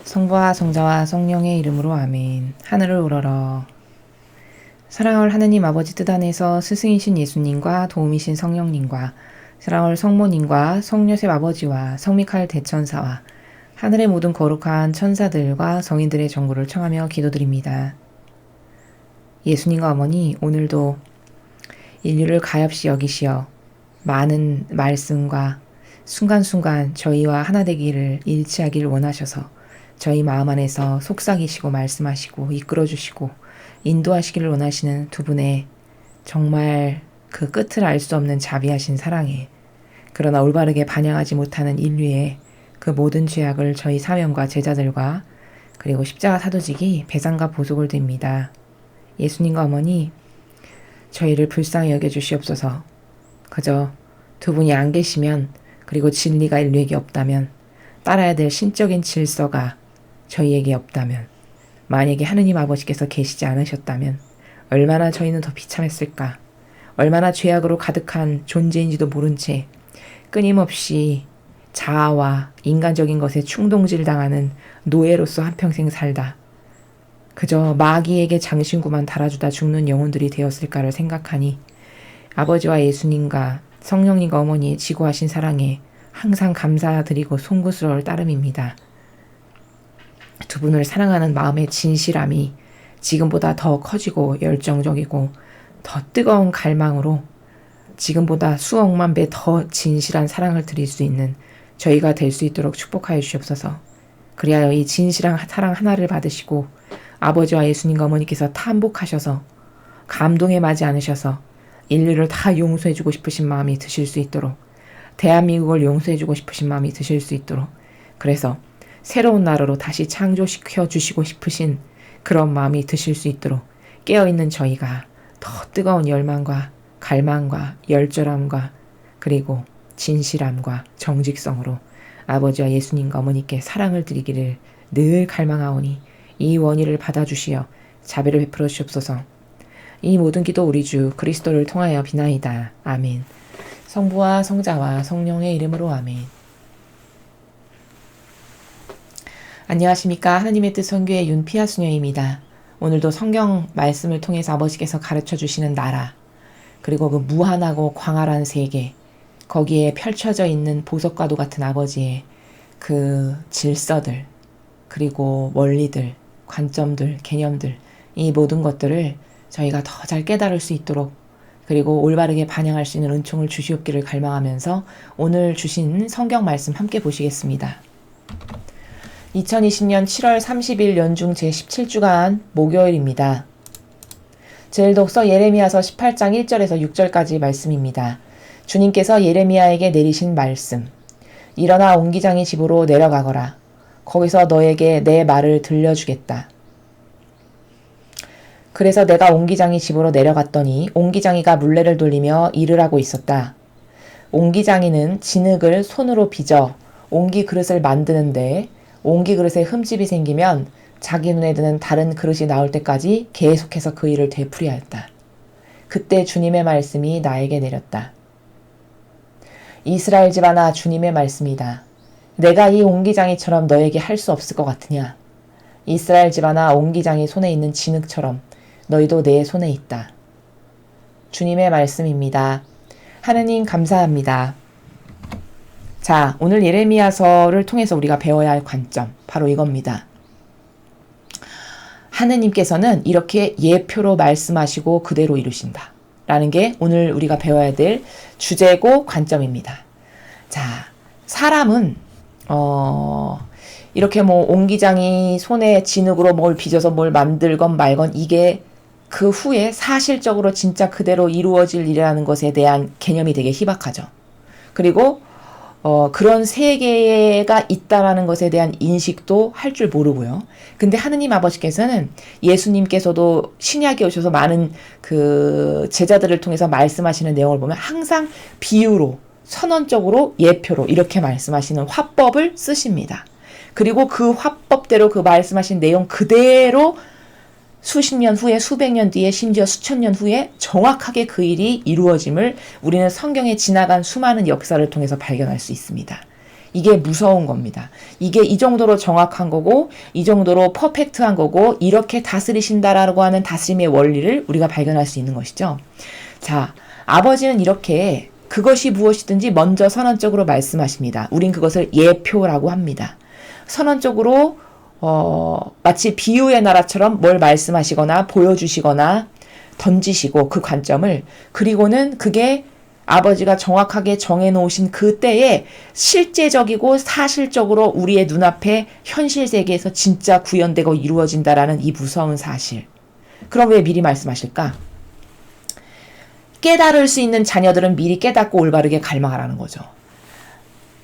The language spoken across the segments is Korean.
성부와 성자와 성령의 이름으로 아멘. 하늘을 우러러. 사랑할 하느님 아버지 뜻 안에서 스승이신 예수님과 도움이신 성령님과 사랑할 성모님과 성요셉 아버지와 성미카엘 대천사와 하늘의 모든 거룩한 천사들과 성인들의 정구를 청하며 기도드립니다. 예수님과 어머니, 오늘도 인류를 가엾이 여기시어 많은 말씀과 순간순간 저희와 하나 되기를 일치하기를 원하셔서 저희 마음 안에서 속삭이시고 말씀하시고 이끌어주시고 인도하시기를 원하시는 두 분의 정말 그 끝을 알 수 없는 자비하신 사랑에, 그러나 올바르게 반영하지 못하는 인류의 그 모든 죄악을 저희 사명과 제자들과 그리고 십자가 사도직이 배상과 보속을 드립니다. 예수님과 어머니, 저희를 불쌍히 여겨주시옵소서. 그저 두 분이 안 계시면, 그리고 진리가 인류에게 없다면, 따라야 될 신적인 질서가 저희에게 없다면, 만약에 하느님 아버지께서 계시지 않으셨다면 얼마나 저희는 더 비참했을까. 얼마나 죄악으로 가득한 존재인지도 모른 채 끊임없이 자아와 인간적인 것에 충동질 당하는 노예로서 한평생 살다 그저 마귀에게 장신구만 달아주다 죽는 영혼들이 되었을까를 생각하니 아버지와 예수님과 성령님과 어머니의 지고하신 사랑에 항상 감사드리고 송구스러울 따름입니다. 두 분을 사랑하는 마음의 진실함이 지금보다 더 커지고 열정적이고 더 뜨거운 갈망으로 지금보다 수억만 배 더 진실한 사랑을 드릴 수 있는 저희가 될 수 있도록 축복하여 주시옵소서. 그리하여 이 진실한 사랑 하나를 받으시고 아버지와 예수님과 어머니께서 탄복하셔서 감동에 맞지 않으셔서 인류를 다 용서해주고 싶으신 마음이 드실 수 있도록, 대한민국을 용서해주고 싶으신 마음이 드실 수 있도록, 그래서 새로운 나라로 다시 창조시켜 주시고 싶으신 그런 마음이 드실 수 있도록 깨어있는 저희가 더 뜨거운 열망과 갈망과 열절함과 그리고 진실함과 정직성으로 아버지와 예수님과 어머니께 사랑을 드리기를 늘 갈망하오니 이 원의를 받아주시어 자비를 베풀어 주시옵소서. 이 모든 기도 우리 주 그리스도를 통하여 비나이다. 아멘. 성부와 성자와 성령의 이름으로 아멘. 안녕하십니까. 하나님의 뜻 선교의 윤피아 수녀입니다. 오늘도 성경 말씀을 통해서 아버지께서 가르쳐 주시는 나라, 그리고 그 무한하고 광활한 세계, 거기에 펼쳐져 있는 보석과도 같은 아버지의 그 질서들, 그리고 원리들, 관점들, 개념들, 이 모든 것들을 저희가 더 잘 깨달을 수 있도록, 그리고 올바르게 반영할 수 있는 은총을 주시옵기를 갈망하면서 오늘 주신 성경 말씀 함께 보시겠습니다. 2020년 7월 30일 연중 제17주간 목요일입니다. 제1독서 예레미야서 18장 1절에서 6절까지 말씀입니다. 주님께서 예레미야에게 내리신 말씀. 일어나 옹기장이 집으로 내려가거라. 거기서 너에게 내 말을 들려주겠다. 그래서 내가 옹기장이 집으로 내려갔더니 옹기장이가 물레를 돌리며 일을 하고 있었다. 옹기장이는 진흙을 손으로 빚어 옹기 그릇을 만드는데 옹기 그릇에 흠집이 생기면 자기 눈에 드는 다른 그릇이 나올 때까지 계속해서 그 일을 되풀이하였다. 그때 주님의 말씀이 나에게 내렸다. 이스라엘 집안아, 주님의 말씀이다. 내가 이 옹기장이처럼 너에게 할 수 없을 것 같으냐? 이스라엘 집안아, 옹기장이 손에 있는 진흙처럼 너희도 내 손에 있다. 주님의 말씀입니다. 하느님 감사합니다. 자, 오늘 예레미야서를 통해서 우리가 배워야 할 관점, 바로 이겁니다. 하느님께서는 이렇게 예표로 말씀하시고 그대로 이루신다. 라는 게 오늘 우리가 배워야 될 주제고 관점입니다. 자, 사람은 이렇게 뭐 옹기장이 손에 진흙으로 뭘 빚어서 뭘 만들건 말건 이게 그 후에 사실적으로 진짜 그대로 이루어질 일이라는 것에 대한 개념이 되게 희박하죠. 그리고 그런 세계가 있다라는 것에 대한 인식도 할 줄 모르고요. 근데 하느님 아버지께서는 예수님께서도 신약에 오셔서 많은 그 제자들을 통해서 말씀하시는 내용을 보면 항상 비유로, 선언적으로, 예표로 이렇게 말씀하시는 화법을 쓰십니다. 그리고 그 화법대로 그 말씀하신 내용 그대로 수십 년 후에, 수백 년 뒤에, 심지어 수천 년 후에 정확하게 그 일이 이루어짐을 우리는 성경에 지나간 수많은 역사를 통해서 발견할 수 있습니다. 이게 무서운 겁니다. 이게 이 정도로 정확한 거고 이 정도로 퍼펙트한 거고 이렇게 다스리신다라고 하는 다스림의 원리를 우리가 발견할 수 있는 것이죠. 자, 아버지는 이렇게 그것이 무엇이든지 먼저 선언적으로 말씀하십니다. 우린 그것을 예표라고 합니다. 선언적으로 마치 비유의 나라처럼 뭘 말씀하시거나 보여주시거나 던지시고 그 관점을, 그리고는 그게 아버지가 정확하게 정해놓으신 그때에 실제적이고 사실적으로 우리의 눈앞에 현실 세계에서 진짜 구현되고 이루어진다라는 이 무서운 사실. 그럼 왜 미리 말씀하실까? 깨달을 수 있는 자녀들은 미리 깨닫고 올바르게 갈망하라는 거죠.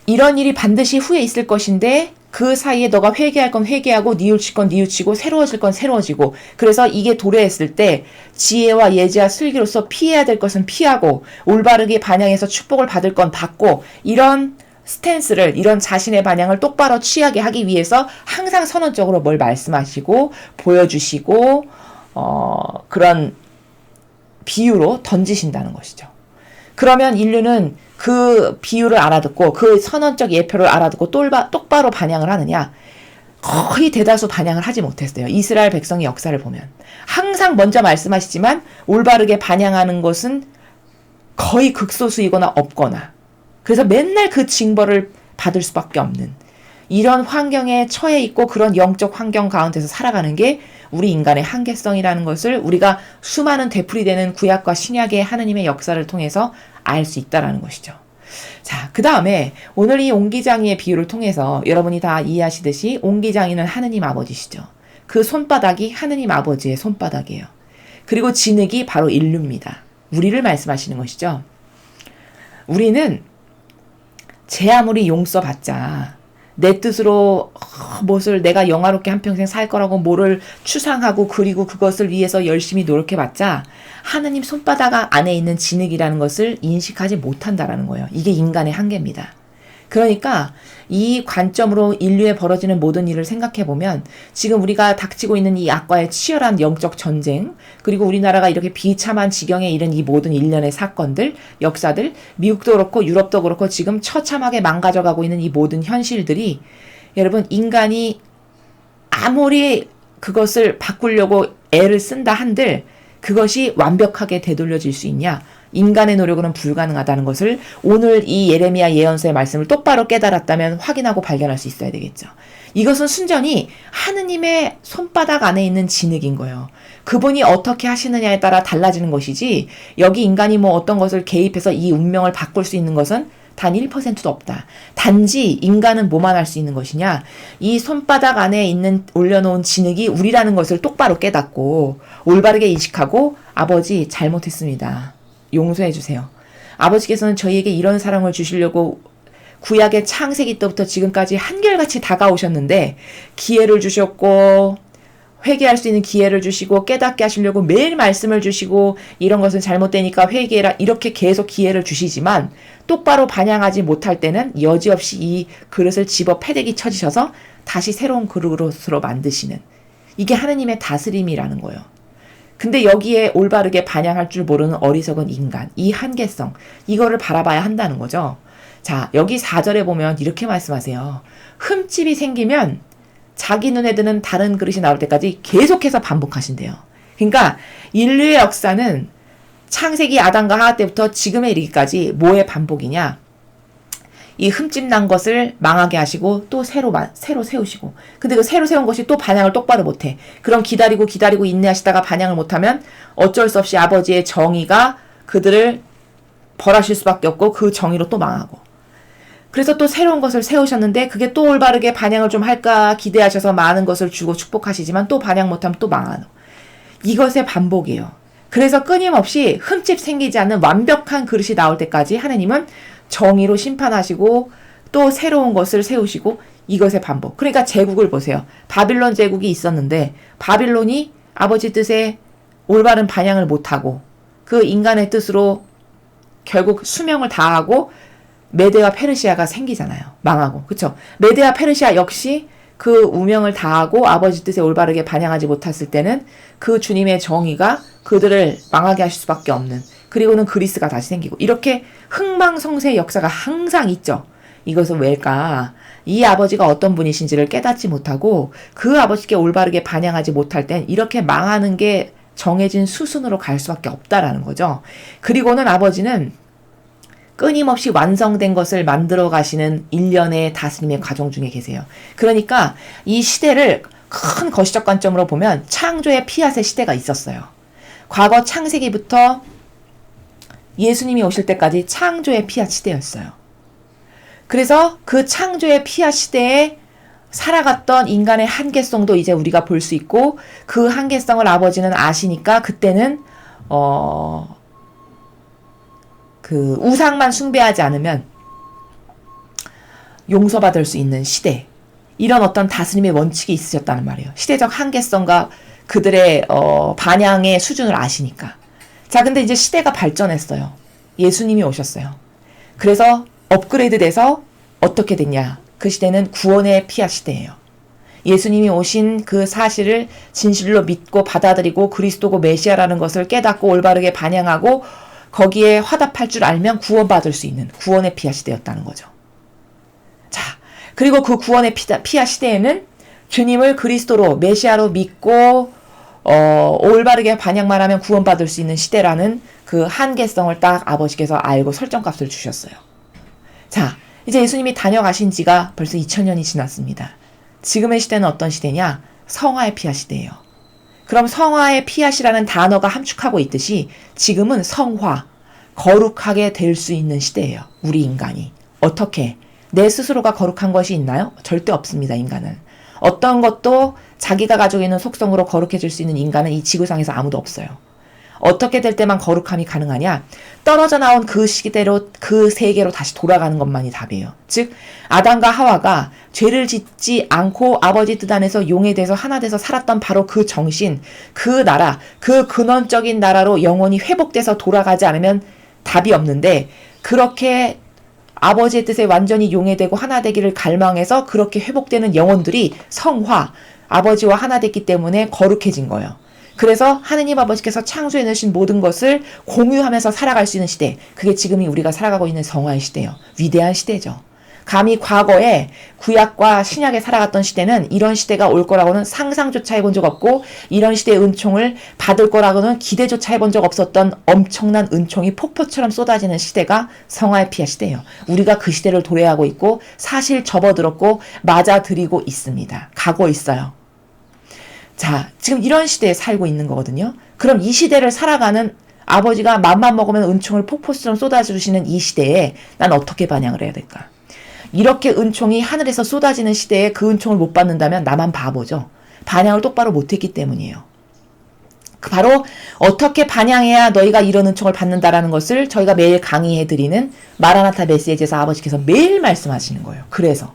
이런 일이 반드시 후에 있을 것인데 그 사이에 너가 회개할 건 회개하고 뉘우칠 건 뉘우치고 새로워질 건 새로워지고, 그래서 이게 도래했을 때 지혜와 예지와 슬기로서 피해야 될 것은 피하고 올바르게 반향해서 축복을 받을 건 받고, 이런 스탠스를, 이런 자신의 반향을 똑바로 취하게 하기 위해서 항상 선언적으로 뭘 말씀하시고 보여주시고 그런 비유로 던지신다는 것이죠. 그러면 인류는 그 비유를 알아듣고 그 선언적 예표를 알아듣고 똑바로 반향을 하느냐? 거의 대다수 반향을 하지 못했어요. 이스라엘 백성의 역사를 보면. 항상 먼저 말씀하시지만 올바르게 반향하는 것은 거의 극소수이거나 없거나, 그래서 맨날 그 징벌을 받을 수밖에 없는 이런 환경에 처해 있고, 그런 영적 환경 가운데서 살아가는 게 우리 인간의 한계성이라는 것을 우리가 수많은 되풀이되는 구약과 신약의 하느님의 역사를 통해서 알 수 있다는 것이죠. 자, 그 다음에 오늘 이 옹기장이의 비유를 통해서 여러분이 다 이해하시듯이 옹기장이는 하느님 아버지시죠. 그 손바닥이 하느님 아버지의 손바닥이에요. 그리고 진흙이 바로 인류입니다. 우리를 말씀하시는 것이죠. 우리는 제 아무리 용서받자, 내 뜻으로 무엇을 내가 영화롭게 한평생 살 거라고 뭐를 추상하고 그리고 그것을 위해서 열심히 노력해봤자 하느님 손바닥 안에 있는 진흙이라는 것을 인식하지 못한다라는 거예요. 이게 인간의 한계입니다. 그러니까 이 관점으로 인류에 벌어지는 모든 일을 생각해보면 지금 우리가 닥치고 있는 이 악과의 치열한 영적 전쟁, 그리고 우리나라가 이렇게 비참한 지경에 이른 이 모든 일련의 사건들, 역사들, 미국도 그렇고 유럽도 그렇고 지금 처참하게 망가져가고 있는 이 모든 현실들이, 여러분, 인간이 아무리 그것을 바꾸려고 애를 쓴다 한들 그것이 완벽하게 되돌려질 수 있냐? 인간의 노력으로는 불가능하다는 것을 오늘 이 예레미야 예언서의 말씀을 똑바로 깨달았다면 확인하고 발견할 수 있어야 되겠죠. 이것은 순전히 하느님의 손바닥 안에 있는 진흙인 거예요. 그분이 어떻게 하시느냐에 따라 달라지는 것이지, 여기 인간이 뭐 어떤 것을 개입해서 이 운명을 바꿀 수 있는 것은 단 1%도 없다. 단지 인간은 뭐만 할 수 있는 것이냐? 이 손바닥 안에 있는 올려놓은 진흙이 우리라는 것을 똑바로 깨닫고 올바르게 인식하고, 아버지 잘못했습니다, 용서해 주세요. 아버지께서는 저희에게 이런 사랑을 주시려고 구약의 창세기 때부터 지금까지 한결같이 다가오셨는데 기회를 주셨고, 회개할 수 있는 기회를 주시고, 깨닫게 하시려고 매일 말씀을 주시고, 이런 것은 잘못되니까 회개해라, 이렇게 계속 기회를 주시지만 똑바로 반향하지 못할 때는 여지없이 이 그릇을 집어 패대기 쳐주셔서 다시 새로운 그릇으로 만드시는, 이게 하느님의 다스림이라는 거예요. 근데 여기에 올바르게 반향할 줄 모르는 어리석은 인간, 이 한계성, 이거를 바라봐야 한다는 거죠. 자, 여기 4절에 보면 이렇게 말씀하세요. 흠집이 생기면 자기 눈에 드는 다른 그릇이 나올 때까지 계속해서 반복하신대요. 그러니까 인류의 역사는 창세기 아담과 하와 때부터 지금에 이르기까지 뭐의 반복이냐? 이 흠집 난 것을 망하게 하시고 또 새로 세우시고, 근데 그 새로 세운 것이 또 반향을 똑바로 못해. 그럼 기다리고 인내하시다가 반향을 못하면 어쩔 수 없이 아버지의 정의가 그들을 벌하실 수밖에 없고 그 정의로 또 망하고, 그래서 또 새로운 것을 세우셨는데 그게 또 올바르게 반향을 좀 할까 기대하셔서 많은 것을 주고 축복하시지만 또 반향 못하면 또 망하는, 이것의 반복이에요. 그래서 끊임없이 흠집 생기지 않는 완벽한 그릇이 나올 때까지 하나님은 정의로 심판하시고 또 새로운 것을 세우시고, 이것의 반복. 그러니까 제국을 보세요. 바빌론 제국이 있었는데 바빌론이 아버지 뜻에 올바른 반향을 못하고 그 인간의 뜻으로 결국 수명을 다하고 메데와 페르시아가 생기잖아요. 망하고. 그쵸? 메데와 페르시아 역시 그 우명을 다하고 아버지 뜻에 올바르게 반향하지 못했을 때는 그 주님의 정의가 그들을 망하게 하실 수밖에 없는, 그리고는 그리스가 다시 생기고, 이렇게 흥망성쇠의 역사가 항상 있죠. 이것은 왜일까? 이 아버지가 어떤 분이신지를 깨닫지 못하고 그 아버지께 올바르게 반영하지 못할 땐 이렇게 망하는 게 정해진 수순으로 갈 수밖에 없다라는 거죠. 그리고는 아버지는 끊임없이 완성된 것을 만들어 가시는 일련의 다스림의 과정 중에 계세요. 그러니까 이 시대를 큰 거시적 관점으로 보면 창조의 피앗의 시대가 있었어요. 과거 창세기부터 예수님이 오실 때까지 창조의 피앗 시대였어요. 그래서 그 창조의 피앗 시대에 살아갔던 인간의 한계성도 이제 우리가 볼 수 있고 그 한계성을 아버지는 아시니까 그때는 그 우상만 숭배하지 않으면 용서받을 수 있는 시대, 이런 어떤 다스림의 원칙이 있으셨다는 말이에요. 시대적 한계성과 그들의 반향의 수준을 아시니까. 자, 근데 이제 시대가 발전했어요. 예수님이 오셨어요. 그래서 업그레이드 돼서 어떻게 됐냐? 그 시대는 구원의 피앗 시대예요. 예수님이 오신 그 사실을 진실로 믿고 받아들이고 그리스도고 메시아라는 것을 깨닫고 올바르게 반영하고 거기에 화답할 줄 알면 구원받을 수 있는 구원의 피앗 시대였다는 거죠. 자, 그리고 그 구원의 피앗 시대에는 주님을 그리스도로 메시아로 믿고 올바르게 반영만 하면 구원받을 수 있는 시대라는 그 한계성을 딱 아버지께서 알고 설정값을 주셨어요. 자, 이제 예수님이 다녀가신 지가 벌써 2000년이 지났습니다. 지금의 시대는 어떤 시대냐? 성화의 피앗 시대예요. 그럼 성화의 피앗이라는 단어가 함축하고 있듯이 지금은 성화, 거룩하게 될 수 있는 시대예요. 우리 인간이. 어떻게? 내 스스로가 거룩한 것이 있나요? 절대 없습니다, 인간은. 어떤 것도 자기가 가지고 있는 속성으로 거룩해질 수 있는 인간은 이 지구상에서 아무도 없어요. 어떻게 될 때만 거룩함이 가능하냐? 떨어져 나온 그 시대로, 그 세계로 다시 돌아가는 것만이 답이에요. 즉 아담과 하와가 죄를 짓지 않고 아버지 뜻 안에서 용해돼서 하나 돼서 살았던 바로 그 정신, 그 나라, 그 근원적인 나라로 영원히 회복돼서 돌아가지 않으면 답이 없는데, 그렇게 아버지의 뜻에 완전히 용해되고 하나 되기를 갈망해서 그렇게 회복되는 영혼들이 성화, 아버지와 하나 됐기 때문에 거룩해진 거예요. 그래서 하느님 아버지께서 창조해 놓으신 모든 것을 공유하면서 살아갈 수 있는 시대, 그게 지금이 우리가 살아가고 있는 성화의 시대예요. 위대한 시대죠. 감히 과거에 구약과 신약에 살아갔던 시대는 이런 시대가 올 거라고는 상상조차 해본 적 없고, 이런 시대의 은총을 받을 거라고는 기대조차 해본 적 없었던 엄청난 은총이 폭포처럼 쏟아지는 시대가 성화의 피앗 시대예요. 우리가 그 시대를 도래하고 있고 사실 접어들었고 맞아들이고 있습니다. 가고 있어요. 자, 지금 이런 시대에 살고 있는 거거든요. 그럼 이 시대를 살아가는 아버지가 맘만 먹으면 은총을 폭포처럼 쏟아주시는 이 시대에 난 어떻게 반영을 해야 될까? 이렇게 은총이 하늘에서 쏟아지는 시대에 그 은총을 못 받는다면 나만 바보죠. 반영을 똑바로 못했기 때문이에요. 바로 어떻게 반영해야 너희가 이런 은총을 받는다라는 것을 저희가 매일 강의해드리는 마라나타 메시지에서 아버지께서 매일 말씀하시는 거예요. 그래서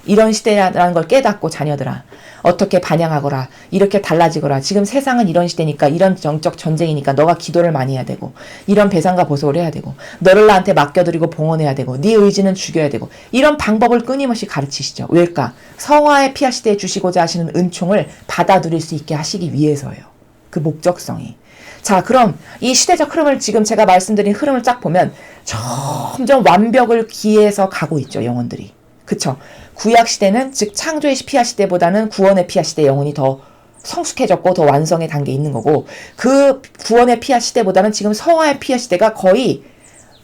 이런 시대라는 걸 깨닫고 자녀들아, 어떻게 반영하거라, 이렇게 달라지거라. 지금 세상은 이런 시대니까, 이런 정적 전쟁이니까 너가 기도를 많이 해야 되고, 이런 배상과 보석을 해야 되고, 너를 나한테 맡겨드리고 봉헌해야 되고, 네 의지는 죽여야 되고, 이런 방법을 끊임없이 가르치시죠. 왜일까? 성화의 피앗 시대에 주시고자 하시는 은총을 받아들일 수 있게 하시기 위해서예요. 그 목적성이. 자, 그럼 이 시대적 흐름을, 지금 제가 말씀드린 흐름을 쫙 보면 점점 완벽을 기해서 가고 있죠, 영혼들이. 그쵸? 구약 시대는, 즉 창조의 피앗 시대보다는 구원의 피앗 시대 영혼이 더 성숙해졌고 더 완성의 단계에 있는 거고, 그 구원의 피앗 시대보다는 지금 성화의 피앗 시대가 거의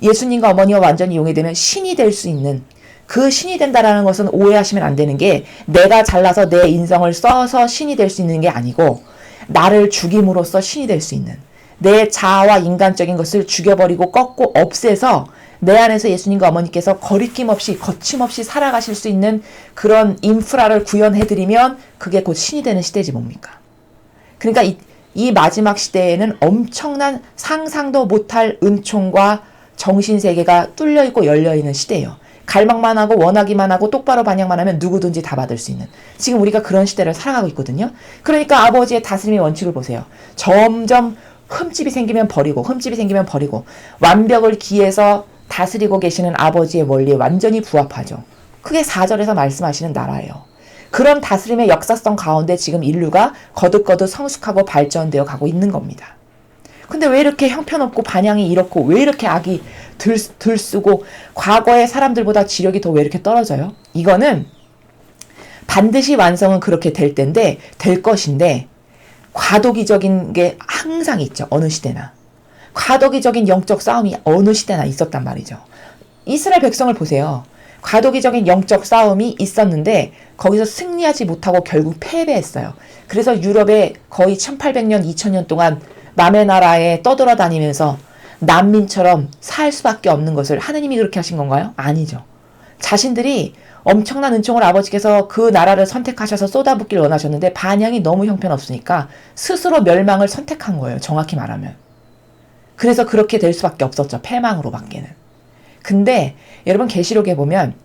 예수님과 어머니와 완전히 용해되면 신이 될 수 있는, 그 신이 된다라는 것은 오해하시면 안 되는 게, 내가 잘나서 내 인성을 써서 신이 될 수 있는 게 아니고, 나를 죽임으로써 신이 될 수 있는, 내 자아와 인간적인 것을 죽여버리고 꺾고 없애서 내 안에서 예수님과 어머니께서 거리낌 없이 거침없이 살아가실 수 있는 그런 인프라를 구현해드리면 그게 곧 신이 되는 시대지 뭡니까? 그러니까 이 마지막 시대에는 엄청난 상상도 못할 은총과 정신세계가 뚫려있고 열려있는 시대예요. 갈망만 하고 원하기만 하고 똑바로 반영만 하면 누구든지 다 받을 수 있는, 지금 우리가 그런 시대를 살아가고 있거든요. 그러니까 아버지의 다스림의 원칙을 보세요. 점점 흠집이 생기면 버리고, 흠집이 생기면 버리고, 완벽을 기해서 다스리고 계시는 아버지의 원리에 완전히 부합하죠. 그게 4절에서 말씀하시는 나라예요. 그런 다스림의 역사성 가운데 지금 인류가 거듭거듭 성숙하고 발전되어 가고 있는 겁니다. 근데 왜 이렇게 형편없고 반향이 이렇고 왜 이렇게 악이 들쓰고 과거의 사람들보다 지력이 더 왜 이렇게 떨어져요? 이거는 반드시 완성은 그렇게 될 텐데 될 것인데 과도기적인 게 항상 있죠. 어느 시대나. 과도기적인 영적 싸움이 어느 시대나 있었단 말이죠. 이스라엘 백성을 보세요. 과도기적인 영적 싸움이 있었는데 거기서 승리하지 못하고 결국 패배했어요. 그래서 유럽에 거의 1800년, 2000년 동안 남의 나라에 떠돌아다니면서 난민처럼 살 수밖에 없는 것을 하느님이 그렇게 하신 건가요? 아니죠. 자신들이 엄청난 은총을 아버지께서 그 나라를 선택하셔서 쏟아붓길 원하셨는데 반향이 너무 형편없으니까 스스로 멸망을 선택한 거예요. 정확히 말하면. 그래서 그렇게 될 수밖에 없었죠. 패망으로밖에는. 근데 여러분 계시록에 보면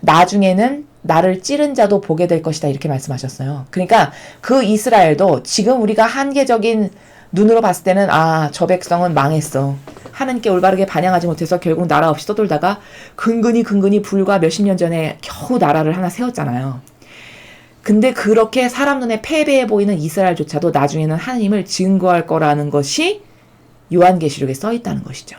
나중에는 나를 찌른 자도 보게 될 것이다 이렇게 말씀하셨어요. 그러니까 그 이스라엘도 지금 우리가 한계적인 눈으로 봤을 때는 저 백성은 망했어. 하나님께 올바르게 반향하지 못해서 결국 나라 없이 떠돌다가 근근히 불과 몇십 년 전에 겨우 나라를 하나 세웠잖아요. 근데 그렇게 사람 눈에 패배해 보이는 이스라엘조차도 나중에는 하나님을 증거할 거라는 것이 요한계시록에 써 있다는 것이죠.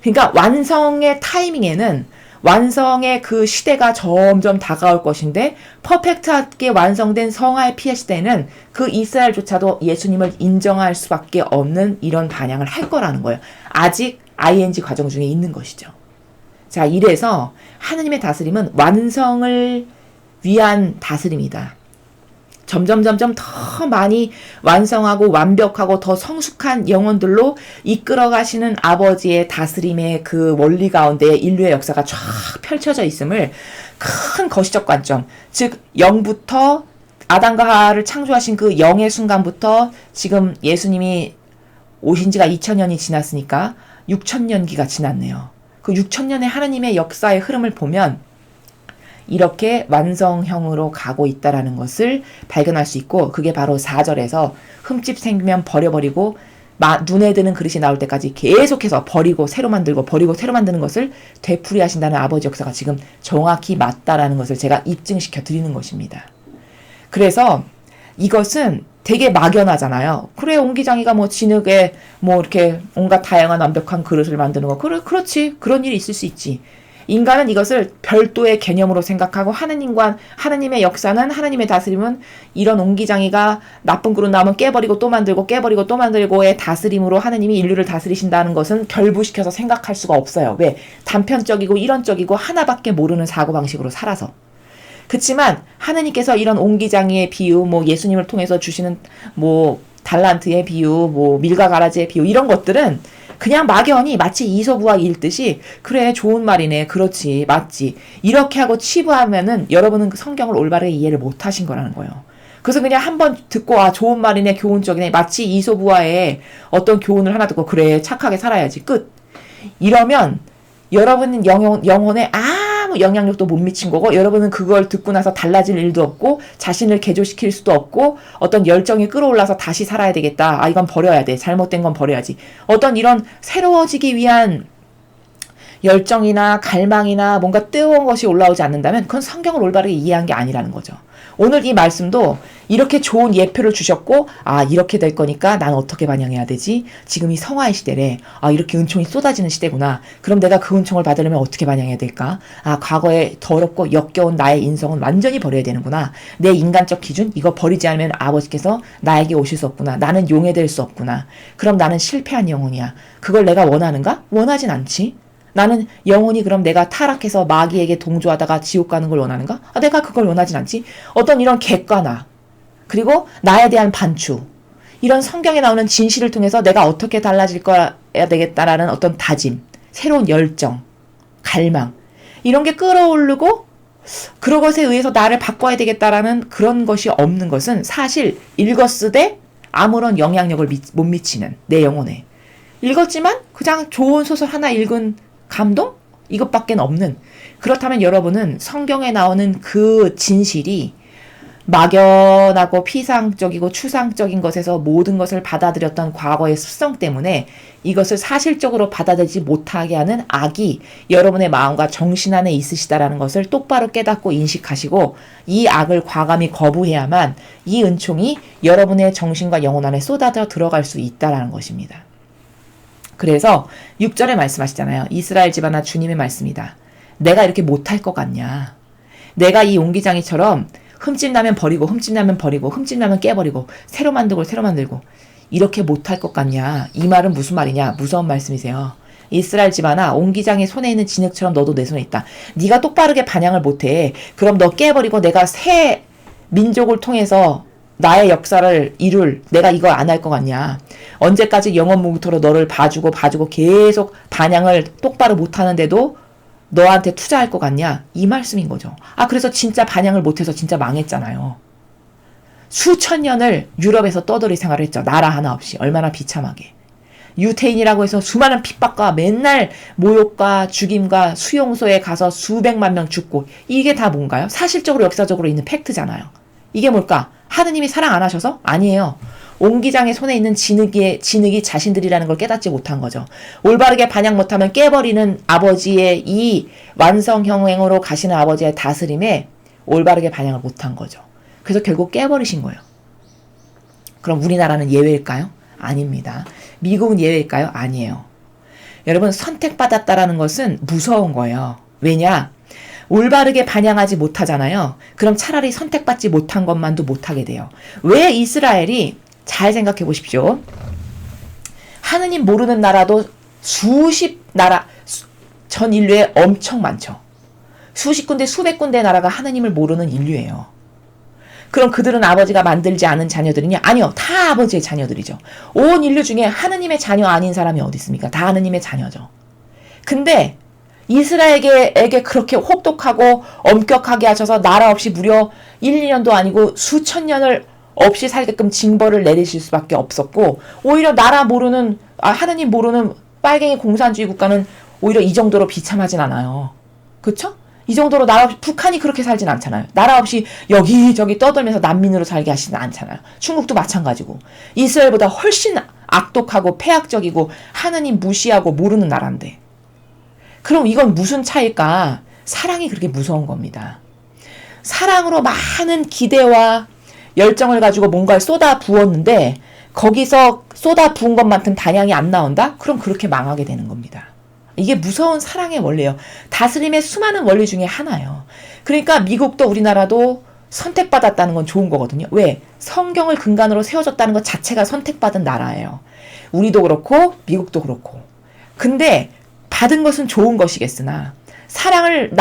그러니까 완성의 타이밍에는 완성의 그 시대가 점점 다가올 것인데 퍼펙트하게 완성된 성화의 피해 시대에는 그 이스라엘조차도 예수님을 인정할 수밖에 없는 이런 반향을 할 거라는 거예요. 아직 ing 과정 중에 있는 것이죠. 자, 이래서 하느님의 다스림은 완성을 위한 다스림이다. 점점 더 많이 완성하고 완벽하고 더 성숙한 영혼들로 이끌어 가시는 아버지의 다스림의 그 원리 가운데 인류의 역사가 쫙 펼쳐져 있음을 큰 거시적 관점, 즉 영부터 아담과 하와를 창조하신 그 영의 순간부터 지금 예수님이 오신 지가 2000년이 지났으니까 6000년기가 지났네요. 그 6000년의 하나님의 역사의 흐름을 보면 이렇게 완성형으로 가고 있다라는 것을 발견할 수 있고, 그게 바로 4절에서 흠집 생기면 버려버리고 눈에 드는 그릇이 나올 때까지 계속해서 버리고 새로 만들고 버리고 새로 만드는 것을 되풀이하신다는 아버지 역사가 지금 정확히 맞다라는 것을 제가 입증시켜 드리는 것입니다. 그래서 이것은 되게 막연하잖아요. 그래, 옹기장이가 진흙에 이렇게 온갖 다양한 완벽한 그릇을 만드는 거. 그래, 그렇지. 그런 일이 있을 수 있지. 인간은 이것을 별도의 개념으로 생각하고 하느님의 역사는, 하느님의 다스림은 이런 옹기장이가 나쁜 그릇 나오면 깨버리고 또 만들고 깨버리고 또 만들고의 다스림으로 하느님이 인류를 다스리신다는 것은 결부시켜서 생각할 수가 없어요. 왜? 단편적이고 이론적이고 하나밖에 모르는 사고방식으로 살아서. 그치만 하느님께서 이런 옹기장이의 비유, 예수님을 통해서 주시는 달란트의 비유, 밀과 가라지의 비유, 이런 것들은 그냥 막연히 마치 이소부화 읽듯이 그래, 좋은 말이네, 그렇지, 맞지, 이렇게 하고 치부하면은 여러분은 그 성경을 올바르게 이해를 못 하신 거라는 거예요. 그래서 그냥 한번 듣고 좋은 말이네, 교훈적이네, 마치 이소부화의 어떤 교훈을 하나 듣고 그래, 착하게 살아야지, 끝. 이러면 여러분 영혼에 아무 영향력도 못 미친 거고, 여러분은 그걸 듣고 나서 달라질 일도 없고 자신을 개조시킬 수도 없고 어떤 열정이 끌어올라서 다시 살아야 되겠다, 이건 버려야 돼, 잘못된 건 버려야지, 어떤 이런 새로워지기 위한 열정이나 갈망이나 뭔가 뜨거운 것이 올라오지 않는다면 그건 성경을 올바르게 이해한 게 아니라는 거죠. 오늘 이 말씀도 이렇게 좋은 예표를 주셨고, 이렇게 될 거니까 난 어떻게 반영해야 되지? 지금 이 성화의 시대래. 이렇게 은총이 쏟아지는 시대구나. 그럼 내가 그 은총을 받으려면 어떻게 반영해야 될까? 과거에 더럽고 역겨운 나의 인성은 완전히 버려야 되는구나. 내 인간적 기준, 이거 버리지 않으면 아버지께서 나에게 오실 수 없구나. 나는 용해될 수 없구나. 그럼 나는 실패한 영혼이야. 그걸 내가 원하는가? 원하진 않지. 나는 영혼이 그럼 내가 타락해서 마귀에게 동조하다가 지옥 가는 걸 원하는가? 내가 그걸 원하진 않지. 어떤 이런 객관화, 그리고 나에 대한 반추, 이런 성경에 나오는 진실을 통해서 내가 어떻게 달라질 거야 되겠다라는 어떤 다짐, 새로운 열정, 갈망, 이런 게 끌어오르고 그런 것에 의해서 나를 바꿔야 되겠다라는 그런 것이 없는 것은 사실 읽었으되 아무런 영향력을 못 미치는 내 영혼에. 읽었지만 그냥 좋은 소설 하나 읽은 감동? 이것밖에 없는. 그렇다면 여러분은 성경에 나오는 그 진실이 막연하고 피상적이고 추상적인 것에서 모든 것을 받아들였던 과거의 습성 때문에 이것을 사실적으로 받아들이지 못하게 하는 악이 여러분의 마음과 정신 안에 있으시다라는 것을 똑바로 깨닫고 인식하시고 이 악을 과감히 거부해야만 이 은총이 여러분의 정신과 영혼 안에 쏟아져 들어갈 수 있다라는 것입니다. 그래서 6절에 말씀하시잖아요. 이스라엘 집안아 주님의 말씀이다. 내가 이렇게 못할 것 같냐. 내가 이 옹기장이처럼 흠집 나면 버리고 흠집 나면 버리고 흠집 나면 깨버리고 새로 만들고 새로 만들고 이렇게 못할 것 같냐. 이 말은 무슨 말이냐. 무서운 말씀이세요. 이스라엘 집안아 옹기장의 손에 있는 진흙처럼 너도 내 손에 있다. 네가 똑바르게 반향을 못해. 그럼 너 깨버리고 내가 새 민족을 통해서 나의 역사를 이룰 내가 이거 안 할 것 같냐. 언제까지 영원무궁토로 너를 봐주고 계속 반향을 똑바로 못하는데도 너한테 투자할 것 같냐. 이 말씀인 거죠. 그래서 진짜 반향을 못해서 진짜 망했잖아요. 수천 년을 유럽에서 떠돌이 생활을 했죠. 나라 하나 없이. 얼마나 비참하게. 유태인이라고 해서 수많은 핍박과 맨날 모욕과 죽임과 수용소에 가서 수백만 명 죽고 이게 다 뭔가요? 사실적으로 역사적으로 있는 팩트잖아요. 이게 뭘까? 하느님이 사랑 안 하셔서? 아니에요. 옹기장의 손에 있는 진흙이 자신들이라는 걸 깨닫지 못한 거죠. 올바르게 반향 못하면 깨버리는 아버지의 이 완성형행으로 가시는 아버지의 다스림에 올바르게 반향을 못한 거죠. 그래서 결국 깨버리신 거예요. 그럼 우리나라는 예외일까요? 아닙니다. 미국은 예외일까요? 아니에요. 여러분 선택받았다라는 것은 무서운 거예요. 왜냐? 올바르게 반향하지 못하잖아요. 그럼 차라리 선택받지 못한 것만도 못하게 돼요. 왜 이스라엘이 잘 생각해 보십시오. 하느님 모르는 나라도 수십 나라 전 인류에 엄청 많죠. 수십 군데 수백 군데 나라가 하느님을 모르는 인류예요. 그럼 그들은 아버지가 만들지 않은 자녀들이냐? 아니요. 다 아버지의 자녀들이죠. 온 인류 중에 하느님의 자녀 아닌 사람이 어디 있습니까? 다 하느님의 자녀죠. 근데 이스라엘에게 그렇게 혹독하고 엄격하게 하셔서 나라 없이 무려 1, 2년도 아니고 수천 년을 없이 살게끔 징벌을 내리실 수밖에 없었고 오히려 나라 모르는 하느님 모르는 빨갱이 공산주의 국가는 오히려 이 정도로 비참하진 않아요. 그쵸? 이 정도로 나라 없이 북한이 그렇게 살진 않잖아요. 나라 없이 여기저기 떠돌면서 난민으로 살게 하시진 않잖아요. 중국도 마찬가지고 이스라엘보다 훨씬 악독하고 폐악적이고 하느님 무시하고 모르는 나라인데 그럼 이건 무슨 차이일까? 사랑이 그렇게 무서운 겁니다. 사랑으로 많은 기대와 열정을 가지고 뭔가를 쏟아 부었는데 거기서 쏟아 부은 것만큼 단향이 안 나온다? 그럼 그렇게 망하게 되는 겁니다. 이게 무서운 사랑의 원리예요. 다스림의 수많은 원리 중에 하나예요. 그러니까 미국도 우리나라도 선택받았다는 건 좋은 거거든요. 왜? 성경을 근간으로 세워졌다는 것 자체가 선택받은 나라예요. 우리도 그렇고 미국도 그렇고. 근데 받은 것은 좋은 것이겠으나 사랑을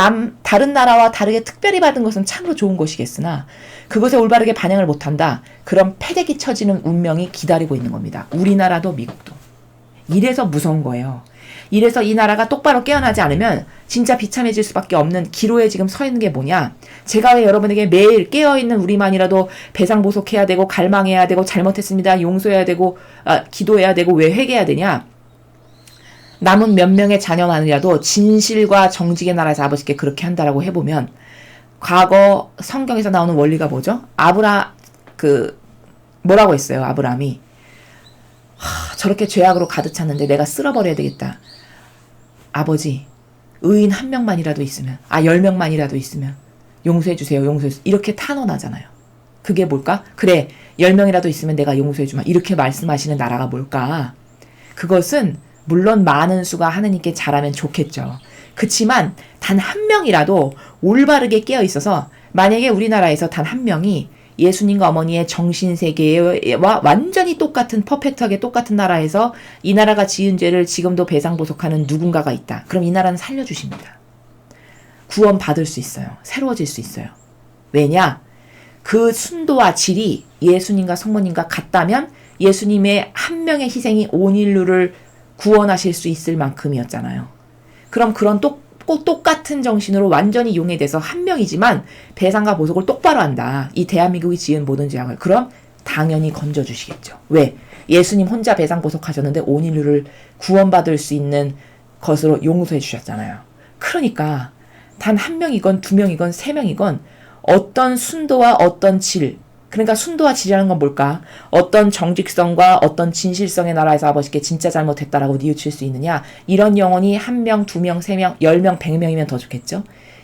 다른 나라와 다르게 특별히 받은 것은 참으로 좋은 것이겠으나 그것에 올바르게 반영을 못한다. 그럼 패대기 쳐지는 운명이 기다리고 있는 겁니다. 우리나라도 미국도. 이래서 무서운 거예요. 이래서 이 나라가 똑바로 깨어나지 않으면 진짜 비참해질 수밖에 없는 기로에 지금 서 있는 게 뭐냐. 제가 왜 여러분에게 매일 깨어있는 우리만이라도 배상보속해야 되고 갈망해야 되고 잘못했습니다. 용서해야 되고 기도해야 되고 왜 회개해야 되냐. 남은 몇 명의 자녀만이라도 진실과 정직의 나라에서 아버지께 그렇게 한다라고 해보면 과거 성경에서 나오는 원리가 뭐죠? 뭐라고 했어요? 아브라함이 저렇게 죄악으로 가득 찼는데 내가 쓸어버려야 되겠다. 아버지 의인 한 명만이라도 있으면 10명만이라도 있으면 용서해 주세요. 용서해 주세요. 이렇게 탄원하잖아요. 그게 뭘까? 그래 10명이라도 있으면 내가 용서해 주마. 이렇게 말씀하시는 나라가 뭘까? 그것은 물론 많은 수가 하느님께 잘하면 좋겠죠. 그치만 단 한 명이라도 올바르게 깨어 있어서 만약에 우리나라에서 단 한 명이 예수님과 어머니의 정신세계와 완전히 똑같은 퍼펙트하게 똑같은 나라에서 이 나라가 지은 죄를 지금도 배상보속하는 누군가가 있다. 그럼 이 나라는 살려주십니다. 구원 받을 수 있어요. 새로워질 수 있어요. 왜냐? 그 순도와 질이 예수님과 성모님과 같다면 예수님의 한 명의 희생이 온 인류를 구원하실 수 있을 만큼이었잖아요. 그럼 그런 똑같은 정신으로 완전히 용해돼서 한 명이지만 배상과 보속을 똑바로 한다. 이 대한민국이 지은 모든 죄악을. 그럼 당연히 건져주시겠죠. 왜? 예수님 혼자 배상보속하셨는데 온 인류를 구원받을 수 있는 것으로 용서해 주셨잖아요. 그러니까 단 한 명이건 두 명이건 세 명이건 어떤 순도와 어떤 질, 그러니까 순도와 질이라는 건 뭘까? 어떤 정직성과 어떤 진실성의 나라에서 아버지께 진짜 잘못했다라고 뉘우칠 수 있느냐? 이런 영혼이 1명, 2명, 3명, 10명, 100명이면 더 좋겠죠?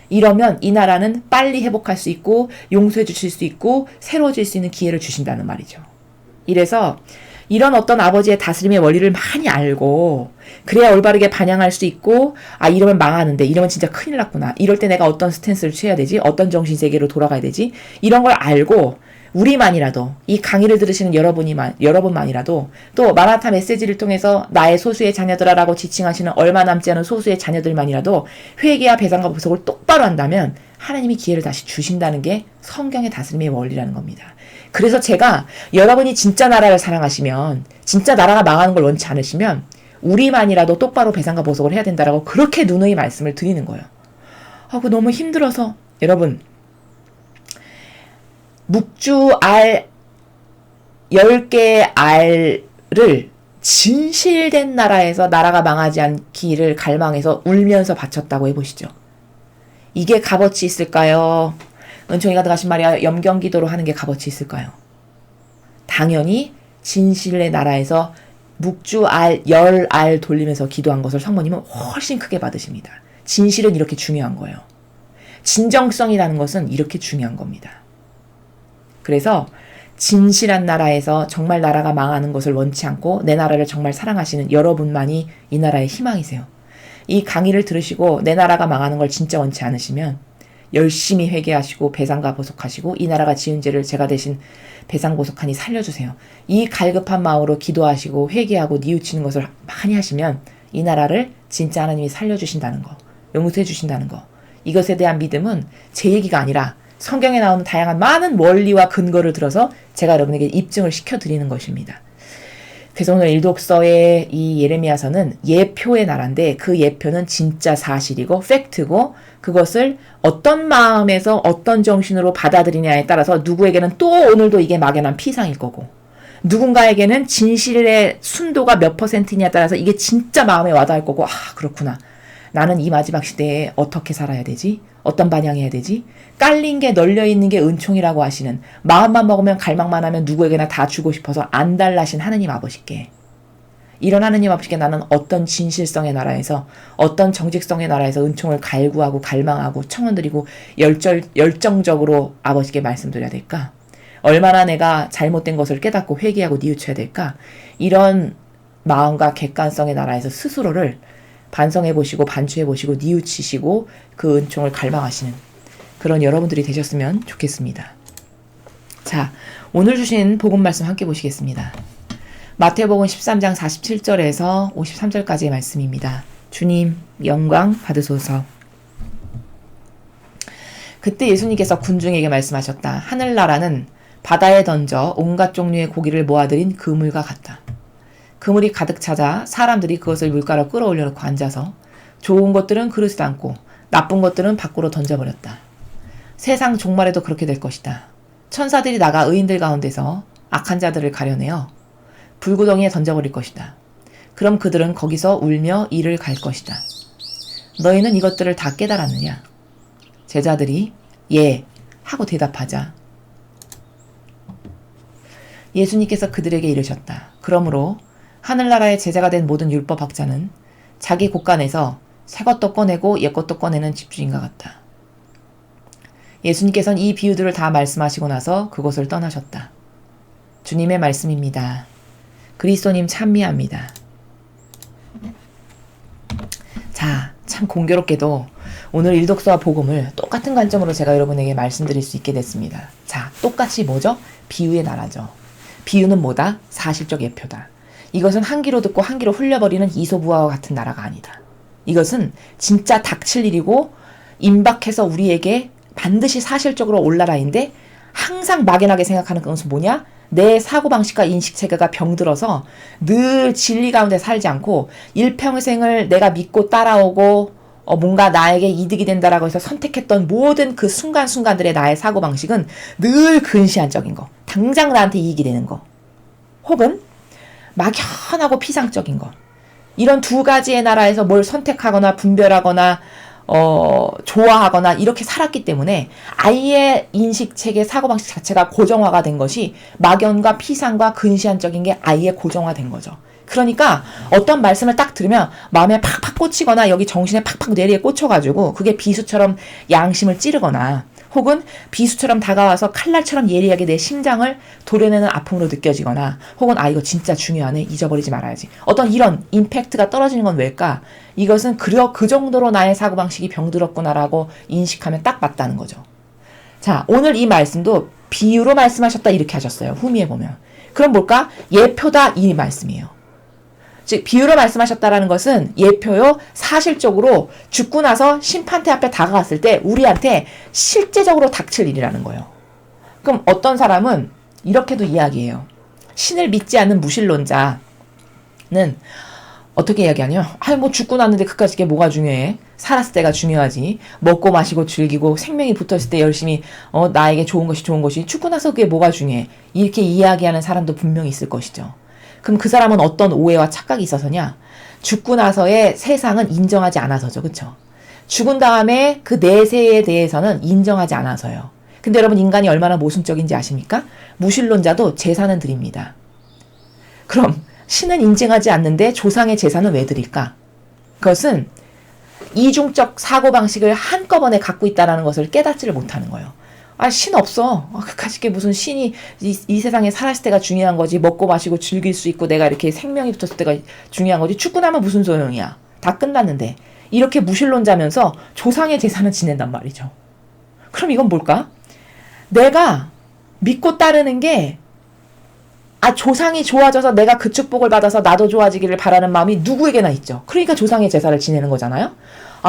이러면 이 나라는 빨리 회복할 수 있고 용서해 주실 수 있고 새로워질 수 있는 기회를 주신다는 말이죠. 이래서 이런 어떤 아버지의 다스림의 원리를 많이 알고 그래야 올바르게 반영할 수 있고 이러면 망하는데 이러면 진짜 큰일 났구나. 이럴 때 내가 어떤 스탠스를 취해야 되지? 어떤 정신세계로 돌아가야 되지? 이런 걸 알고 우리만이라도 이 강의를 들으시는 여러분만이라도 또 마라타 메시지를 통해서 나의 소수의 자녀들아라고 지칭하시는 얼마 남지 않은 소수의 자녀들만이라도 회개와 배상과 보석을 똑바로 한다면 하나님이 기회를 다시 주신다는 게 성경의 다스림의 원리라는 겁니다. 그래서 제가 여러분이 진짜 나라를 사랑하시면 진짜 나라가 망하는 걸 원치 않으시면 우리만이라도 똑바로 배상과 보석을 해야 된다라고 그렇게 누누이 말씀을 드리는 거예요. 그거 너무 힘들어서 여러분 묵주 알 10개의 알을 진실된 나라에서 나라가 망하지 않기를 갈망해서 울면서 바쳤다고 해보시죠. 이게 값어치 있을까요? 은총이가 들어가신 말이야. 염경기도로 하는 게 값어치 있을까요? 당연히 진실의 나라에서 묵주 알 10알 돌리면서 기도한 것을 성모님은 훨씬 크게 받으십니다. 진실은 이렇게 중요한 거예요. 진정성이라는 것은 이렇게 중요한 겁니다. 그래서 진실한 나라에서 정말 나라가 망하는 것을 원치 않고 내 나라를 정말 사랑하시는 여러분만이 이 나라의 희망이세요. 이 강의를 들으시고 내 나라가 망하는 걸 진짜 원치 않으시면 열심히 회개하시고 배상과 보석하시고 이 나라가 지은 죄를 제가 대신 배상 보석하니 살려주세요. 이 갈급한 마음으로 기도하시고 회개하고 뉘우치는 것을 많이 하시면 이 나라를 진짜 하나님이 살려주신다는 거, 용서해 주신다는 거. 이것에 대한 믿음은 제 얘기가 아니라 성경에 나오는 다양한 많은 원리와 근거를 들어서 제가 여러분에게 입증을 시켜드리는 것입니다. 그래서 오늘 일독서의 이 예레미야서는 예표의 나라인데 그 예표는 진짜 사실이고 팩트고 그것을 어떤 마음에서 어떤 정신으로 받아들이냐에 따라서 누구에게는 또 오늘도 이게 막연한 피상일 거고 누군가에게는 진실의 순도가 몇 %냐에 따라서 이게 진짜 마음에 와닿을 거고 그렇구나. 나는 이 마지막 시대에 어떻게 살아야 되지? 어떤 반영해야 되지? 깔린 게 널려있는 게 은총이라고 하시는 마음만 먹으면 갈망만 하면 누구에게나 다 주고 싶어서 안 달라신 하느님 아버지께 이런 하느님 아버지께 나는 어떤 진실성의 나라에서 어떤 정직성의 나라에서 은총을 갈구하고 갈망하고 청원드리고 열정적으로 아버지께 말씀드려야 될까? 얼마나 내가 잘못된 것을 깨닫고 회개하고 뉘우쳐야 될까? 이런 마음과 객관성의 나라에서 스스로를 반성해보시고 반추해보시고 뉘우치시고 그 은총을 갈망하시는 그런 여러분들이 되셨으면 좋겠습니다. 자, 오늘 주신 복음 말씀 함께 보시겠습니다. 마태복음 13장 47절에서 53절까지의 말씀입니다. 주님 영광 받으소서. 그때 예수님께서 군중에게 말씀하셨다. 하늘나라는 바다에 던져 온갖 종류의 고기를 모아들인 그물과 같다. 그물이 가득 찾아 사람들이 그것을 물가로 끌어올려 놓고 앉아서 좋은 것들은 그릇에 담고 나쁜 것들은 밖으로 던져버렸다. 세상 종말에도 그렇게 될 것이다. 천사들이 나가 의인들 가운데서 악한 자들을 가려내어 불구덩이에 던져버릴 것이다. 그럼 그들은 거기서 울며 이를 갈 것이다. 너희는 이것들을 다 깨달았느냐? 제자들이 예 하고 대답하자 예수님께서 그들에게 이르셨다. 그러므로 하늘나라의 제자가 된 모든 율법학자는 자기 곳간에서 새 것도 꺼내고 옛 것도 꺼내는 집주인과 같다. 예수님께서는 이 비유들을 다 말씀하시고 나서 그곳을 떠나셨다. 주님의 말씀입니다. 그리스도님 찬미합니다. 자, 참 공교롭게도 오늘 일독서와 복음을 똑같은 관점으로 제가 여러분에게 말씀드릴 수 있게 됐습니다. 자, 똑같이 뭐죠? 비유의 나라죠. 비유는 뭐다? 사실적 예표다. 이것은 한 귀로 듣고 한 귀로 흘려버리는 이소부화와 같은 나라가 아니다. 이것은 진짜 닥칠 일이고 임박해서 우리에게 반드시 사실적으로 올 나라인데 항상 막연하게 생각하는 것은 뭐냐? 내 사고방식과 인식체계가 병들어서 늘 진리 가운데 살지 않고 일평생을 내가 믿고 따라오고 뭔가 나에게 이득이 된다라고 해서 선택했던 모든 그 순간순간들의 나의 사고방식은 늘 근시안적인 거. 당장 나한테 이익이 되는 거. 혹은 막연하고 피상적인 것. 이런 두 가지의 나라에서 뭘 선택하거나 분별하거나 좋아하거나 이렇게 살았기 때문에 아예 인식체계 사고방식 자체가 고정화가 된 것이 막연과 피상과 근시안적인 게 아예 고정화된 거죠. 그러니까 어떤 말씀을 딱 들으면 마음에 팍팍 꽂히거나 여기 정신에 팍팍 뇌리에 꽂혀가지고 그게 비수처럼 양심을 찌르거나 혹은 비수처럼 다가와서 칼날처럼 예리하게 내 심장을 도려내는 아픔으로 느껴지거나, 혹은 이거 진짜 중요하네, 잊어버리지 말아야지, 어떤 이런 임팩트가 떨어지는 건 왜일까? 이것은 그 정도로 나의 사고방식이 병들었구나라고 인식하면 딱 맞다는 거죠. 자, 오늘 이 말씀도 비유로 말씀하셨다 이렇게 하셨어요. 후미에 보면. 그럼 뭘까? 예표다 이 말씀이에요. 즉 비유로 말씀하셨다라는 것은 예표요, 사실적으로 죽고 나서 심판대 앞에 다가갔을 때 우리한테 실제적으로 닥칠 일이라는 거예요. 그럼 어떤 사람은 이렇게도 이야기해요. 신을 믿지 않는 무신론자는 어떻게 이야기하냐? 뭐 죽고 났는데 그까짓 게 뭐가 중요해? 살았을 때가 중요하지. 먹고 마시고 즐기고 생명이 붙었을 때 열심히 나에게 좋은 것이 죽고 나서 그게 뭐가 중요해? 이렇게 이야기하는 사람도 분명히 있을 것이죠. 그럼 그 사람은 어떤 오해와 착각이 있어서냐? 죽고 나서의 세상은 인정하지 않아서죠. 그쵸? 죽은 다음에 그 내세에 대해서는 인정하지 않아서요. 근데 여러분, 인간이 얼마나 모순적인지 아십니까? 무신론자도 제사는 드립니다. 그럼 신은 인정하지 않는데 조상의 제사는 왜 드릴까? 그것은 이중적 사고방식을 한꺼번에 갖고 있다는 것을 깨닫지를 못하는 거예요. 신 없어. 그까짓 게 무슨 신이 이 세상에 살았을 때가 중요한 거지. 먹고 마시고 즐길 수 있고 내가 이렇게 생명이 붙었을 때가 중요한 거지. 죽고 나면 무슨 소용이야. 다 끝났는데. 이렇게 무신론자면서 조상의 제사는 지낸단 말이죠. 그럼 이건 뭘까? 내가 믿고 따르는 게 조상이 좋아져서 내가 그 축복을 받아서 나도 좋아지기를 바라는 마음이 누구에게나 있죠. 그러니까 조상의 제사를 지내는 거잖아요.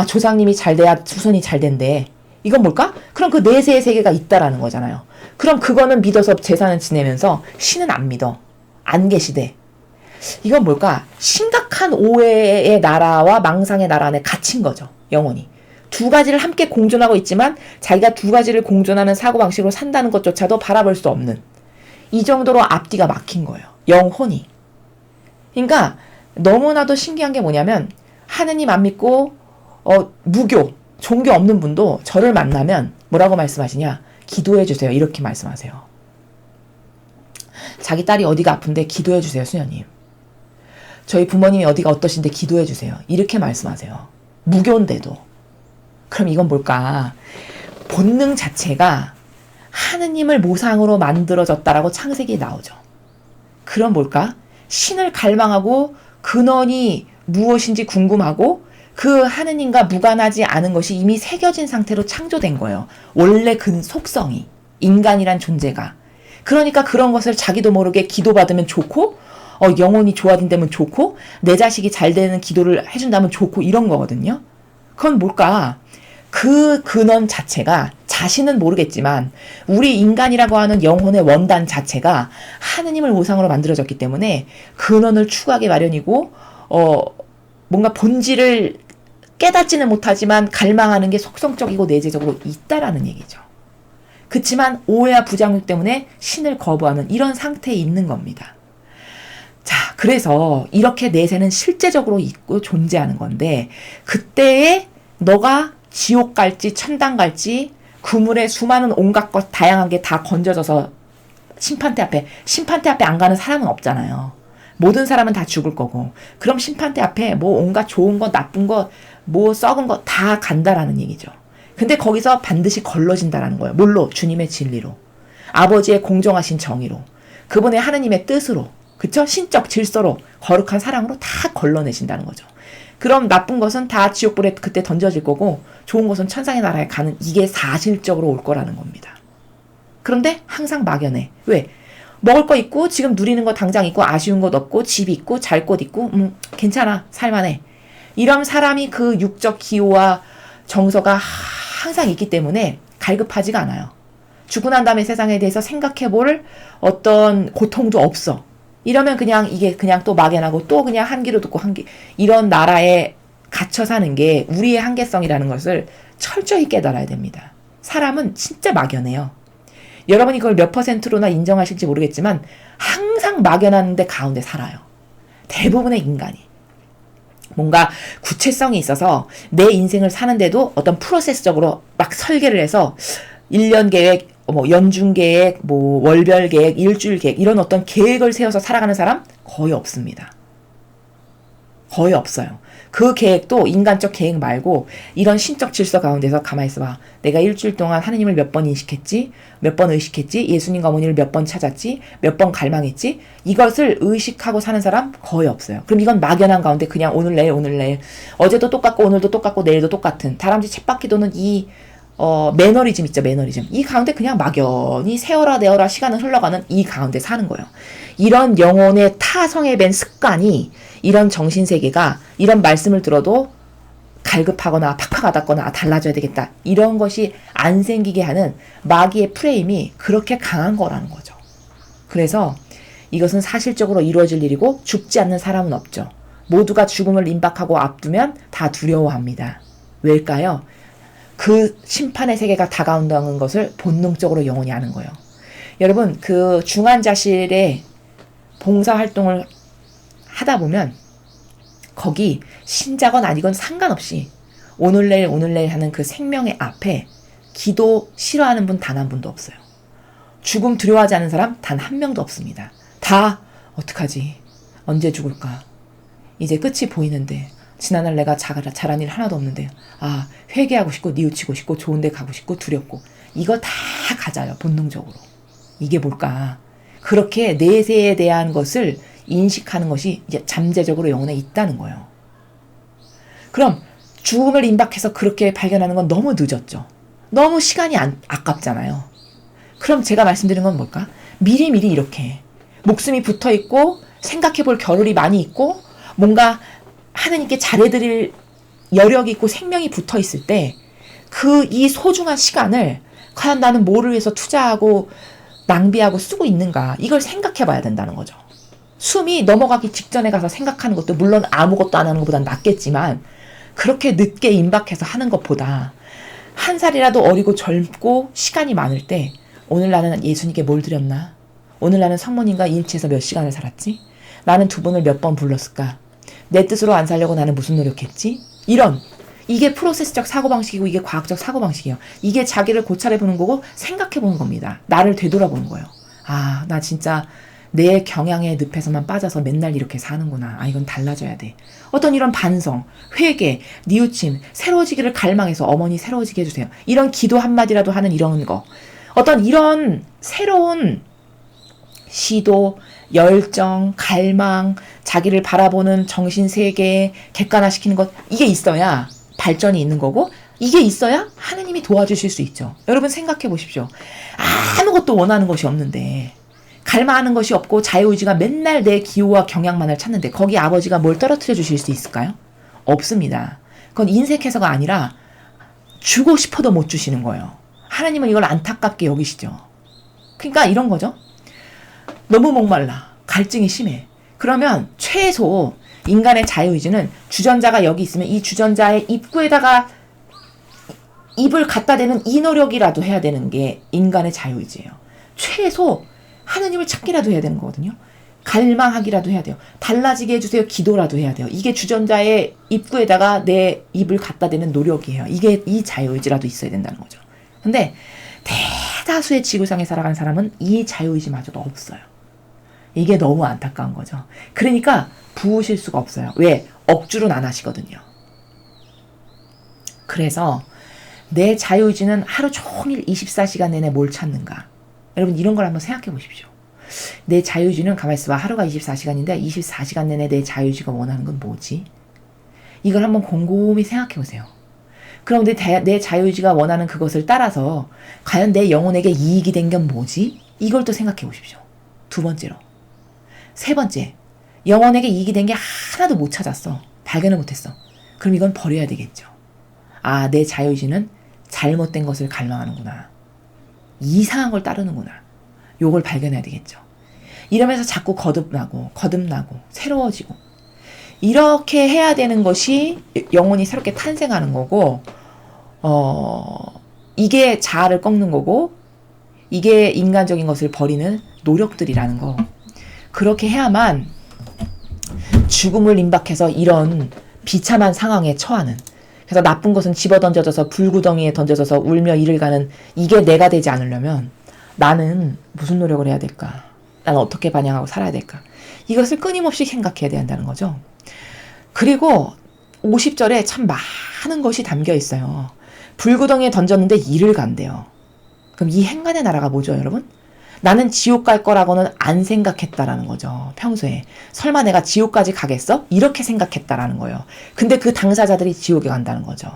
조상님이 잘 돼야 후손이 잘 된대. 이건 뭘까? 그럼 그 내세의 세계가 있다라는 거잖아요. 그럼 그거는 믿어서 제사는 지내면서 신은 안 믿어. 안 계시대. 이건 뭘까? 심각한 오해의 나라와 망상의 나라 안에 갇힌 거죠. 영혼이. 두 가지를 함께 공존하고 있지만 자기가 두 가지를 공존하는 사고방식으로 산다는 것조차도 바라볼 수 없는, 이 정도로 앞뒤가 막힌 거예요. 영혼이. 그러니까 너무나도 신기한 게 뭐냐면, 하느님 안 믿고 무교, 종교 없는 분도 저를 만나면 뭐라고 말씀하시냐? 기도해 주세요. 이렇게 말씀하세요. 자기 딸이 어디가 아픈데 기도해 주세요, 수녀님. 저희 부모님이 어디가 어떠신데 기도해 주세요. 이렇게 말씀하세요. 무교인데도. 그럼 이건 뭘까? 본능 자체가 하느님을 모상으로 만들어졌다라고 창세기에 나오죠. 그럼 뭘까? 신을 갈망하고 근원이 무엇인지 궁금하고 그 하느님과 무관하지 않은 것이 이미 새겨진 상태로 창조된 거예요. 원래 그 속성이, 인간이란 존재가. 그러니까 그런 것을 자기도 모르게 기도받으면 좋고, 영혼이 좋아진다면 좋고, 내 자식이 잘 되는 기도를 해준다면 좋고, 이런 거거든요. 그건 뭘까? 그 근원 자체가, 자신은 모르겠지만 우리 인간이라고 하는 영혼의 원단 자체가 하느님을 모상으로 만들어졌기 때문에 근원을 추구하기 마련이고, 뭔가 본질을 깨닫지는 못하지만 갈망하는 게 속성적이고 내재적으로 있다라는 얘기죠. 그치만 오해와 부장육 때문에 신을 거부하는 이런 상태에 있는 겁니다. 자, 그래서 이렇게 내세는 실제적으로 있고 존재하는 건데, 그때에 너가 지옥 갈지 천당 갈지 그물에 수많은 온갖 것 다양한 게 다 건져져서 심판대 앞에 안 가는 사람은 없잖아요. 모든 사람은 다 죽을 거고, 그럼 심판대 앞에 뭐 온갖 좋은 거 나쁜 거 뭐 썩은 거 다 간다라는 얘기죠. 근데 거기서 반드시 걸러진다라는 거예요. 뭘로? 주님의 진리로, 아버지의 공정하신 정의로, 그분의 하느님의 뜻으로, 그쵸? 신적 질서로, 거룩한 사랑으로 다 걸러내신다는 거죠. 그럼 나쁜 것은 다 지옥불에 그때 던져질 거고, 좋은 것은 천상의 나라에 가는, 이게 사실적으로 올 거라는 겁니다. 그런데 항상 막연해. 왜? 먹을 거 있고 지금 누리는 거 당장 있고 아쉬운 것 없고 집 있고 잘 곳 있고 괜찮아, 살만해. 이런 사람이 그 육적 기호와 정서가 항상 있기 때문에 갈급하지가 않아요. 죽고 난 다음에 세상에 대해서 생각해 볼 어떤 고통도 없어. 이러면 그냥 이게 그냥 또 막연하고 또 그냥 한기로 듣고 이런 나라에 갇혀 사는 게 우리의 한계성이라는 것을 철저히 깨달아야 됩니다. 사람은 진짜 막연해요. 여러분이 그걸 몇 %로나 인정하실지 모르겠지만 항상 막연한데 가운데 살아요. 대부분의 인간이. 뭔가 구체성이 있어서 내 인생을 사는데도 어떤 프로세스적으로 막 설계를 해서 1년 계획, 연중 계획, 월별 계획, 일주일 계획, 이런 어떤 계획을 세워서 살아가는 사람 거의 없습니다. 거의 없어요. 그 계획도 인간적 계획 말고 이런 신적 질서 가운데서 가만히 있어봐. 내가 일주일 동안 하느님을 몇 번 인식했지? 몇 번 의식했지? 예수님과 어머니를 몇 번 찾았지? 몇 번 갈망했지? 이것을 의식하고 사는 사람 거의 없어요. 그럼 이건 막연한 가운데 그냥 오늘 내일 오늘 내일 어제도 똑같고 오늘도 똑같고 내일도 똑같은 다람쥐 쳇바퀴 도는 이 매너리즘 있죠. 매너리즘. 이 가운데 그냥 막연히 세어라 내어라 시간은 흘러가는 이 가운데 사는 거예요. 이런 영혼의 타성에 밴 습관이 이런 정신세계가 이런 말씀을 들어도 갈급하거나 팍팍 와닿거나 달라져야 되겠다. 이런 것이 안 생기게 하는 마귀의 프레임이 그렇게 강한 거라는 거죠. 그래서 이것은 사실적으로 이루어질 일이고 죽지 않는 사람은 없죠. 모두가 죽음을 임박하고 앞두면 다 두려워합니다. 왜일까요? 그 심판의 세계가 다가온다는 것을 본능적으로 영혼이 아는 거예요. 여러분, 그 중환자실에 봉사활동을 하다 보면 거기 신자건 아니건 상관없이 오늘 내일 하는 그 생명의 앞에 기도 싫어하는 분 단 한 분도 없어요. 죽음 두려워하지 않는 사람 단 한 명도 없습니다. 다 어떡하지? 언제 죽을까? 이제 끝이 보이는데 지난날 내가 잘한 일 하나도 없는데 회개하고 싶고 뉘우치고 싶고 좋은 데 가고 싶고 두렵고 이거 다 가져요. 본능적으로. 이게 뭘까? 그렇게 내세에 대한 것을 인식하는 것이 이제 잠재적으로 영혼에 있다는 거예요. 그럼 죽음을 임박해서 그렇게 발견하는 건 너무 늦었죠. 너무 시간이 아깝잖아요. 그럼 제가 말씀드린 건 뭘까? 미리미리 이렇게 목숨이 붙어있고 생각해 볼 겨를이 많이 있고 뭔가 하느님께 잘해드릴 여력이 있고 생명이 붙어있을 때 이 소중한 시간을 과연 나는 뭐를 위해서 투자하고 낭비하고 쓰고 있는가 이걸 생각해 봐야 된다는 거죠. 숨이 넘어가기 직전에 가서 생각하는 것도 물론 아무것도 안 하는 것보단 낫겠지만 그렇게 늦게 임박해서 하는 것보다 한 살이라도 어리고 젊고 시간이 많을 때 오늘 나는 예수님께 뭘 드렸나? 오늘 나는 성모님과 인치해서 몇 시간을 살았지? 나는 두 분을 몇 번 불렀을까? 내 뜻으로 안 살려고 나는 무슨 노력했지? 이게 프로세스적 사고방식이고 이게 과학적 사고방식이에요. 이게 자기를 고찰해보는 거고 생각해보는 겁니다. 나를 되돌아보는 거예요. 나 진짜 내 경향의 늪에서만 빠져서 맨날 이렇게 사는구나. 이건 달라져야 돼. 어떤 이런 반성, 회개, 뉘우침, 새로워지기를 갈망해서 어머니 새로워지게 해주세요. 이런 기도 한마디라도 하는 이런 거. 어떤 이런 새로운 시도, 열정, 갈망, 자기를 바라보는 정신세계 객관화시키는 것 이게 있어야 발전이 있는 거고 이게 있어야 하느님이 도와주실 수 있죠. 여러분 생각해 보십시오. 아무것도 원하는 것이 없는데 갈망하는 것이 없고 자유의지가 맨날 내 기호와 경향만을 찾는데 거기 아버지가 뭘 떨어뜨려 주실 수 있을까요? 없습니다. 그건 인색해서가 아니라 주고 싶어도 못 주시는 거예요. 하나님은 이걸 안타깝게 여기시죠. 그러니까 이런 거죠. 너무 목말라. 갈증이 심해. 그러면 최소 인간의 자유의지는 주전자가 여기 있으면 이 주전자의 입구에다가 입을 갖다 대는 이 노력이라도 해야 되는 게 인간의 자유의지예요. 최소 하느님을 찾기라도 해야 되는 거거든요. 갈망하기라도 해야 돼요. 달라지게 해주세요. 기도라도 해야 돼요. 이게 주전자의 입구에다가 내 입을 갖다 대는 노력이에요. 이게 이 자유의지라도 있어야 된다는 거죠. 근데 대다수의 지구상에 살아가는 사람은 이 자유의지마저도 없어요. 이게 너무 안타까운 거죠. 그러니까 부으실 수가 없어요. 왜? 억지로는 안 하시거든요. 그래서 내 자유의지는 하루 종일 24시간 내내 뭘 찾는가? 여러분 이런 걸 한번 생각해 보십시오. 내 자유의지는 가만히 있어봐. 하루가 24시간인데 24시간 내내 내 자유의지가 원하는 건 뭐지? 이걸 한번 곰곰이 생각해 보세요. 그럼 내 자유의지가 원하는 그것을 따라서 과연 내 영혼에게 이익이 된 건 뭐지? 이걸 또 생각해 보십시오. 두 번째로. 세 번째, 영혼에게 이익이 된 게 하나도 못 찾았어. 발견을 못했어. 그럼 이건 버려야 되겠죠. 내 자유의지는 잘못된 것을 갈망하는구나. 이상한 걸 따르는구나. 요걸 발견해야 되겠죠. 이러면서 자꾸 거듭나고 새로워지고 이렇게 해야 되는 것이 영혼이 새롭게 탄생하는 거고 이게 자아를 꺾는 거고 이게 인간적인 것을 버리는 노력들이라는 거. 그렇게 해야만 죽음을 임박해서 이런 비참한 상황에 처하는 그래서 나쁜 것은 집어던져져서 불구덩이에 던져져서 울며 이를 가는 이게 내가 되지 않으려면 나는 무슨 노력을 해야 될까? 나는 어떻게 반영하고 살아야 될까? 이것을 끊임없이 생각해야 된다는 거죠. 그리고 50절에 참 많은 것이 담겨 있어요. 불구덩이에 던졌는데 이를 간대요. 그럼 이 행간의 나라가 뭐죠, 여러분? 나는 지옥 갈 거라고는 안 생각했다라는 거죠. 평소에. 설마 내가 지옥까지 가겠어? 이렇게 생각했다라는 거예요. 근데 그 당사자들이 지옥에 간다는 거죠.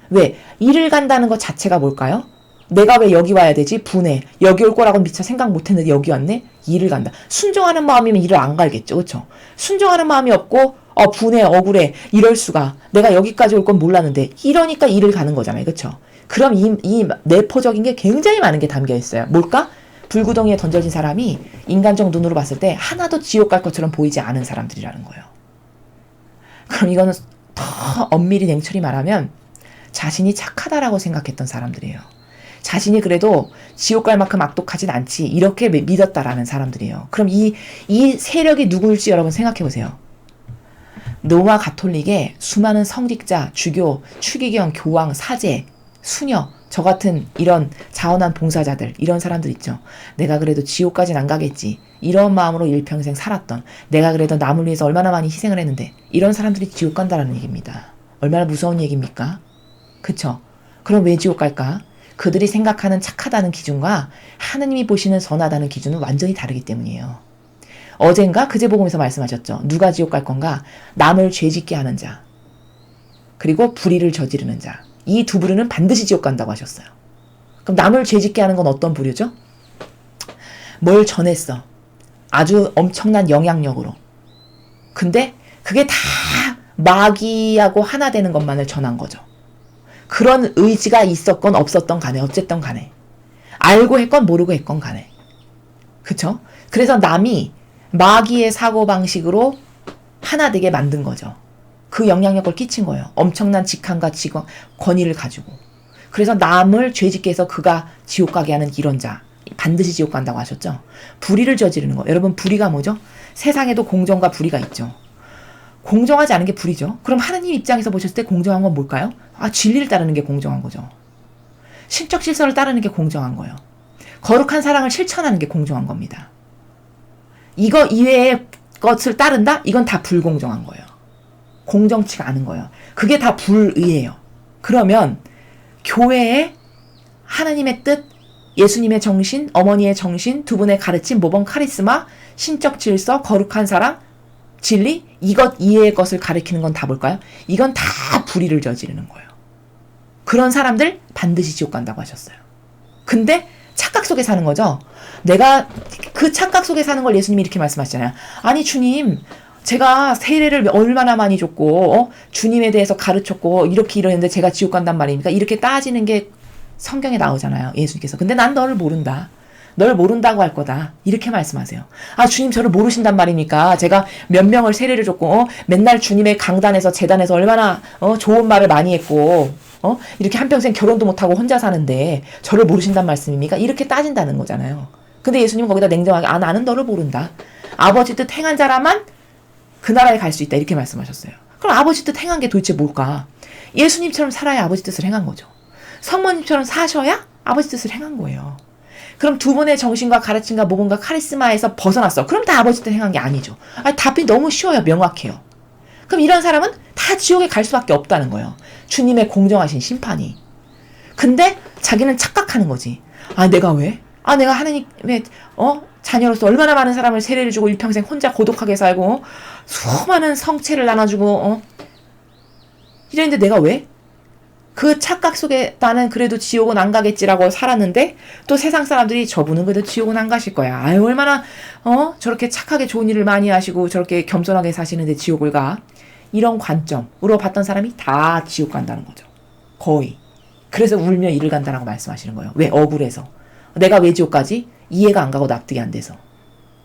왜? 이를 간다는 것 자체가 뭘까요? 내가 왜 여기 와야 되지? 분해. 여기 올 거라고는 미처 생각 못했는데 여기 왔네? 이를 간다. 순종하는 마음이면 이를 안 갈겠죠. 그렇죠? 순종하는 마음이 없고 분해, 억울해. 이럴 수가. 내가 여기까지 올 건 몰랐는데 이러니까 이를 가는 거잖아요. 그렇죠? 그럼 이 내포적인 게 굉장히 많은 게 담겨 있어요. 뭘까? 불구덩이에 던져진 사람이 인간적 눈으로 봤을 때 하나도 지옥 갈 것처럼 보이지 않은 사람들이라는 거예요. 그럼 이거는 더 엄밀히 냉철히 말하면 자신이 착하다라고 생각했던 사람들이에요. 자신이 그래도 지옥 갈 만큼 악독하진 않지 이렇게 믿었다라는 사람들이에요. 그럼 이 세력이 누구일지 여러분 생각해 보세요. 로마 가톨릭의 수많은 성직자, 주교, 추기경, 교황, 사제, 수녀, 저 같은 이런 자원한 봉사자들, 이런 사람들 있죠. 내가 그래도 지옥까지는 안 가겠지. 이런 마음으로 일평생 살았던, 내가 그래도 남을 위해서 얼마나 많이 희생을 했는데 이런 사람들이 지옥 간다라는 얘기입니다. 얼마나 무서운 얘기입니까? 그쵸? 그럼 왜 지옥 갈까? 그들이 생각하는 착하다는 기준과 하느님이 보시는 선하다는 기준은 완전히 다르기 때문이에요. 어젠가 그제 복음에서 말씀하셨죠. 누가 지옥 갈 건가? 남을 죄짓게 하는 자, 그리고 불의를 저지르는 자. 이 두 부류는 반드시 지옥 간다고 하셨어요. 그럼 남을 죄짓게 하는 건 어떤 부류죠? 뭘 전했어. 아주 엄청난 영향력으로. 근데 그게 다 마귀하고 하나 되는 것만을 전한 거죠. 그런 의지가 있었건 없었던 간에 어쨌든 간에 알고 했건 모르고 했건 간에 그쵸? 그래서 남이 마귀의 사고방식으로 하나 되게 만든 거죠. 그 영향력을 끼친 거예요. 엄청난 직함과 권위를 가지고. 그래서 남을 죄짓게 해서 그가 지옥 가게 하는 이런 자 반드시 지옥 간다고 하셨죠. 불의를 저지르는 거. 여러분 불의가 뭐죠? 세상에도 공정과 불의가 있죠. 공정하지 않은 게 불의죠. 그럼 하느님 입장에서 보셨을 때 공정한 건 뭘까요? 진리를 따르는 게 공정한 거죠. 신적 질서를 따르는 게 공정한 거예요. 거룩한 사랑을 실천하는 게 공정한 겁니다. 이거 이외의 것을 따른다? 이건 다 불공정한 거예요. 공정치가 않은 거예요. 그게 다 불의예요. 그러면 교회에 하나님의 뜻, 예수님의 정신, 어머니의 정신, 두 분의 가르침, 모범 카리스마, 신적 질서, 거룩한 사랑, 진리, 이것 이외의 것을 가리키는 건 다 뭘까요? 이건 다 불의를 저지르는 거예요. 그런 사람들 반드시 지옥 간다고 하셨어요. 근데 착각 속에 사는 거죠. 내가 그 착각 속에 사는 걸 예수님이 이렇게 말씀하시잖아요. 아니 주님, 제가 세례를 얼마나 많이 줬고 주님에 대해서 가르쳤고 이렇게 이러는데 제가 지옥 간단 말입니까? 이렇게 따지는 게 성경에 나오잖아요. 예수님께서. 근데 난 너를 모른다. 널 모른다고 할 거다. 이렇게 말씀하세요. 주님 저를 모르신단 말입니까? 제가 몇 명을 세례를 줬고 맨날 주님의 강단에서 재단에서 얼마나 좋은 말을 많이 했고 이렇게 한평생 결혼도 못하고 혼자 사는데 저를 모르신단 말씀입니까? 이렇게 따진다는 거잖아요. 근데 예수님은 거기다 냉정하게 나는 너를 모른다. 아버지 뜻 행한 자라만 그 나라에 갈 수 있다. 이렇게 말씀하셨어요. 그럼 아버지 뜻 행한 게 도대체 뭘까? 예수님처럼 살아야 아버지 뜻을 행한 거죠. 성모님처럼 사셔야 아버지 뜻을 행한 거예요. 그럼 두 분의 정신과 가르침과 모범과 카리스마에서 벗어났어. 그럼 다 아버지 뜻 행한 게 아니죠. 답이 너무 쉬워요. 명확해요. 그럼 이런 사람은 다 지옥에 갈 수밖에 없다는 거예요. 주님의 공정하신 심판이. 근데 자기는 착각하는 거지. 내가 왜? 내가 하느님의 자녀로서 얼마나 많은 사람을 세례를 주고 일평생 혼자 고독하게 살고 수많은 성체를 나눠주고 이랬는데 내가 왜? 그 착각 속에 나는 그래도 지옥은 안 가겠지라고 살았는데 또 세상 사람들이 저분은 그래도 지옥은 안 가실 거야. 얼마나 저렇게 착하게 좋은 일을 많이 하시고 저렇게 겸손하게 사시는데 지옥을 가. 이런 관점으로 봤던 사람이 다 지옥 간다는 거죠. 거의. 그래서 울며 이를 간다라고 말씀하시는 거예요. 왜? 억울해서. 내가 왜 지옥 가지? 이해가 안 가고 납득이 안 돼서.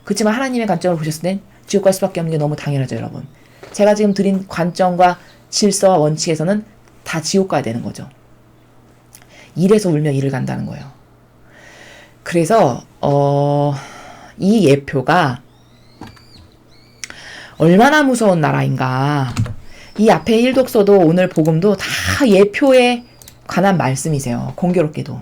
그렇지만 하나님의 관점을 보셨을 땐 지옥 갈 수밖에 없는 게 너무 당연하죠, 여러분. 제가 지금 드린 관점과 질서와 원칙에서는 다 지옥 가야 되는 거죠. 이래서 울며 이를 간다는 거예요. 그래서 이 예표가 얼마나 무서운 나라인가. 이 앞에 일독서도 오늘 복음도 다 예표에 관한 말씀이세요. 공교롭게도.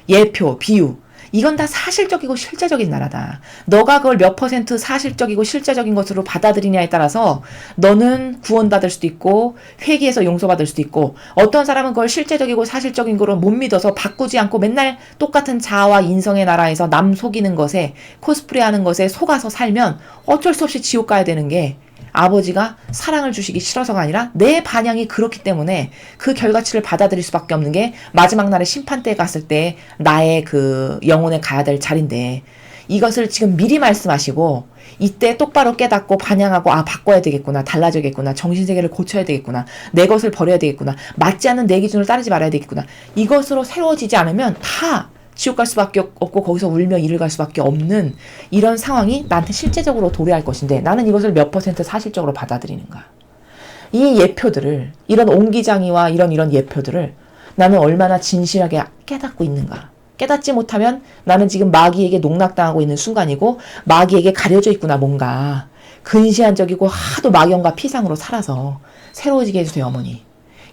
예표, 비유. 이건 다 사실적이고 실제적인 나라다. 너가 그걸 몇 퍼센트 사실적이고 실제적인 것으로 받아들이냐에 따라서 너는 구원받을 수도 있고 회개해서 용서받을 수도 있고, 어떤 사람은 그걸 실제적이고 사실적인 거로 못 믿어서 바꾸지 않고 맨날 똑같은 자아와 인성의 나라에서 남 속이는 것에, 코스프레하는 것에 속아서 살면 어쩔 수 없이 지옥 가야 되는 게, 아버지가 사랑을 주시기 싫어서가 아니라 내 반향이 그렇기 때문에 그 결과치를 받아들일 수밖에 없는 게 마지막 날에 심판대에 갔을 때 나의 그 영혼에 가야 될 자리인데, 이것을 지금 미리 말씀하시고 이때 똑바로 깨닫고 반향하고, 아, 바꿔야 되겠구나, 달라져야겠구나, 정신세계를 고쳐야 되겠구나, 내 것을 버려야 되겠구나, 맞지 않는 내 기준을 따르지 말아야 되겠구나, 이것으로 새로워지지 않으면 다 지옥 갈 수밖에 없고 거기서 울며 이를 갈 수밖에 없는 이런 상황이 나한테 실제적으로 도래할 것인데, 나는 이것을 몇 퍼센트 사실적으로 받아들이는가. 이 예표들을, 이런 옹기장이와 이런 예표들을 나는 얼마나 진실하게 깨닫고 있는가. 깨닫지 못하면 나는 지금 마귀에게 농락당하고 있는 순간이고, 마귀에게 가려져 있구나. 뭔가 근시안적이고 하도 막연과 피상으로 살아서 새로워지게 해주세요. 어머니,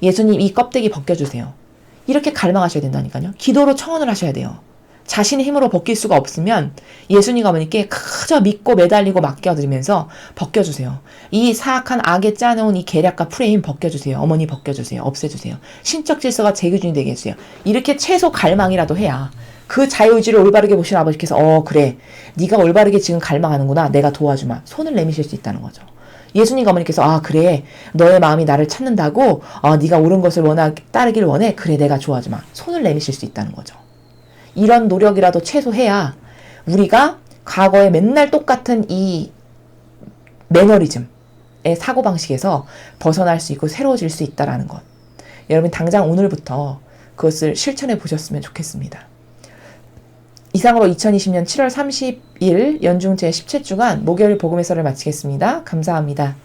예수님 이 껍데기 벗겨주세요. 이렇게 갈망하셔야 된다니까요. 기도로 청원을 하셔야 돼요. 자신의 힘으로 벗길 수가 없으면 예수님 어머니께 그저 믿고 매달리고 맡겨드리면서 벗겨주세요. 이 사악한 악에 짜놓은 이 계략과 프레임 벗겨주세요. 어머니 벗겨주세요. 없애주세요. 신적 질서가 제 기준이 되게 해주세요. 이렇게 최소 갈망이라도 해야 그 자유의지를 올바르게 보시는 아버지께서 그래, 네가 올바르게 지금 갈망하는구나, 내가 도와주마, 손을 내미실 수 있다는 거죠. 예수님 어머니께서 그래, 너의 마음이 나를 찾는다고, 네가 옳은 것을 따르길 원해, 그래, 내가 좋아하지마, 손을 내미실 수 있다는 거죠. 이런 노력이라도 최소해야 우리가 과거에 맨날 똑같은 이 매너리즘의 사고방식에서 벗어날 수 있고 새로워질 수 있다는 것, 여러분 당장 오늘부터 그것을 실천해 보셨으면 좋겠습니다. 이상으로 2020년 7월 30일 연중 제17주간 목요일 복음의 썰을 마치겠습니다. 감사합니다.